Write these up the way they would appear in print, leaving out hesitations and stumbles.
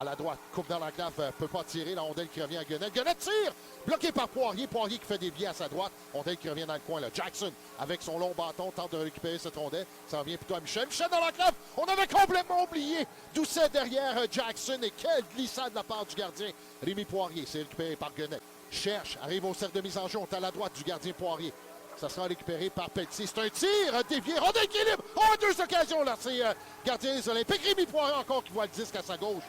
À la droite, coupe dans l'enclave, peut pas tirer. La Rondelle qui revient à Guenette. Guenette tire! Bloqué par Poirier. Poirier qui fait des biais à sa droite. Rondelle qui revient dans le coin. Là. Jackson, avec son long bâton, tente de récupérer cette rondelle. Ça revient plutôt à Michel. Michel dans l'enclave. On avait complètement oublié Doucet derrière Jackson. Et quelle glissade de la part du gardien. Rémi Poirier, c'est récupéré par Guenette. Cherche, arrive au cercle de mise en jeu. On est à la droite du gardien Poirier. Ça sera récupéré par Pelletier. C'est un tir dévié. Rondelle qui est libre. Oh, deux occasions là. C'est gardien des Olympiques. Rémi Poirier encore qui voit le disque à sa gauche.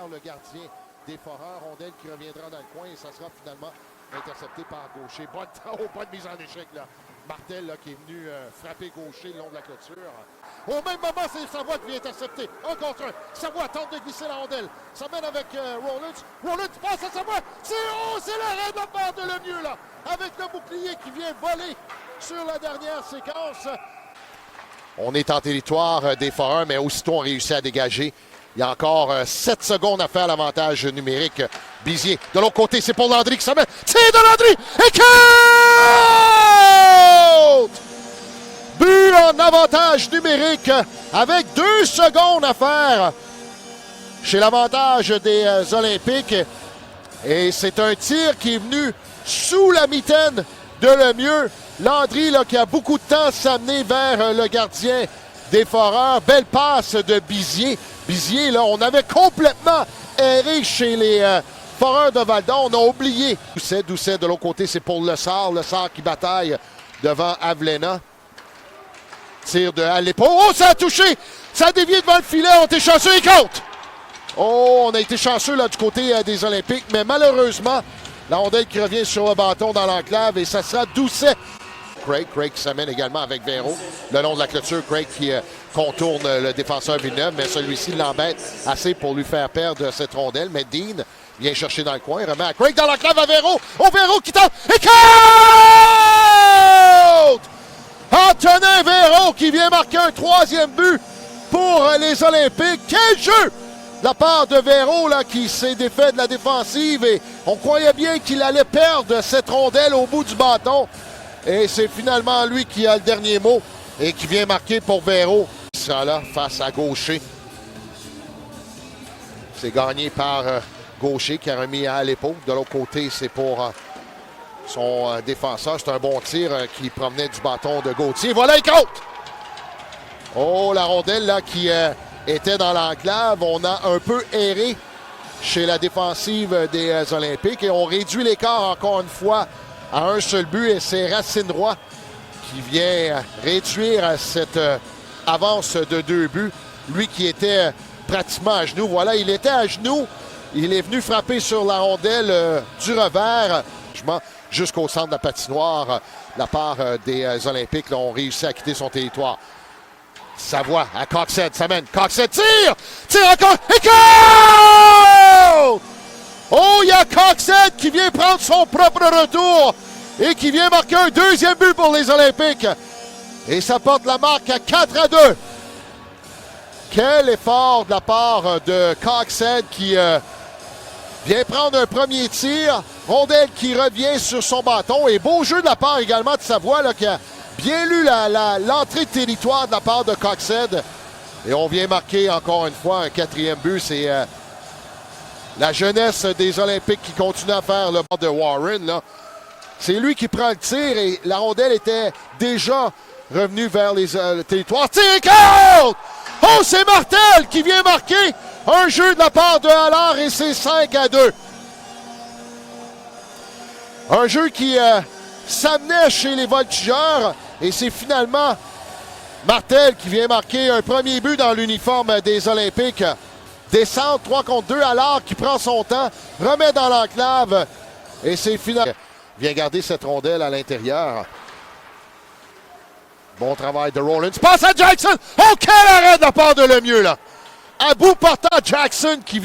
Le gardien des Foreurs, Rondelle qui reviendra dans le coin et ça sera finalement intercepté par Gaucher. Bonne mise en échec là. Martel là, qui est venu frapper Gaucher le long de la clôture. Au même moment, c'est Savoie qui vient intercepter. Un contre un. Savoie tente de glisser la rondelle. Ça mène avec Rollins. Rollins passe à Savoie. C'est l'arrêt de la part de Lemieux là. Avec le bouclier qui vient voler sur la dernière séquence. On est en territoire des Foreurs, mais aussitôt on réussit à dégager. Il y a encore 7 secondes à faire l'avantage numérique. Bizier, de l'autre côté, c'est pour Landry qui s'amène. C'est de Landry! Et compte! But en avantage numérique avec 2 secondes à faire chez l'avantage des Olympiques. Et c'est un tir qui est venu sous la mitaine de Lemieux. Landry là, qui a beaucoup de temps à s'amener vers le gardien des Foreurs. Belle passe de Bizier. Bizier, là, on avait complètement erré chez les Foreurs de Val-d'Or. On a oublié. Doucet, de l'autre côté, c'est pour Le Sarre. Le Sarre qui bataille devant Avlena. Tire à l'épaule. Oh, ça a touché! Ça a dévié devant le filet. On était chanceux et compte! Oh, on a été chanceux là, du côté des Olympiques. Mais malheureusement, la rondelle qui revient sur le bâton dans l'enclave. Et ça sera Doucet. Craig qui s'amène également avec Véro. Le long de la clôture, Craig qui contourne le défenseur Villeneuve, mais celui-ci l'embête assez pour lui faire perdre cette rondelle. Mais Dean vient chercher dans le coin, remet à Craig dans l'enclave à Véro. Oh, Véro qui tente et compte! Antonin Véro qui vient marquer un 3e but pour les Olympiques. Quel jeu de la part de Véro là, qui s'est défait de la défensive et on croyait bien qu'il allait perdre cette rondelle au bout du bâton. Et c'est finalement lui qui a le dernier mot et qui vient marquer pour Véro. Il sera là face à Gaucher. C'est gagné par Gaucher qui a remis à l'épaule. De l'autre côté, c'est pour son défenseur. C'est un bon tir qui provenait du bâton de Gauthier. Voilà, il compte! Oh, la rondelle là qui était dans l'enclave. On a un peu erré chez la défensive des Olympiques et on réduit l'écart encore une fois à un seul but et c'est Racine Roy qui vient réduire cette avance de 2 buts. Lui qui était pratiquement à genoux. Voilà, il était à genoux. Il est venu frapper sur la rondelle du revers jusqu'au centre de la patinoire. La part des Olympiques là, ont réussi à quitter son territoire. Savoie à Coxhead, ça mène. Coxhead tire! Tire encore! Et goal! Oh, il y a Coxhead qui vient prendre son propre retour et qui vient marquer un 2e but pour les Olympiques. Et ça porte la marque à 4-2. Quel effort de la part de Coxhead qui vient prendre un premier tir. Rondelle qui revient sur son bâton. Et beau jeu de la part également de Savoie là, qui a bien lu l'entrée de territoire de la part de Coxhead. Et on vient marquer encore une fois un 4e but. C'est la jeunesse des Olympiques qui continue à faire le bord de Warren. Là. C'est lui qui prend le tir et la rondelle était déjà revenue vers les territoires. Tir et compte! Oh, c'est Martel qui vient marquer un jeu de la part de Allard et c'est 5-2. Un jeu qui s'amenait chez les Voltigeurs et c'est finalement Martel qui vient marquer un premier but dans l'uniforme des Olympiques. Descente 3 contre 2, Allard qui prend son temps, remet dans l'enclave et c'est final. Vient garder cette rondelle à l'intérieur. Bon travail de Rollins. Passe à Jackson. Oh, quel arrêt de la part de Lemieux, là. à bout portant Jackson qui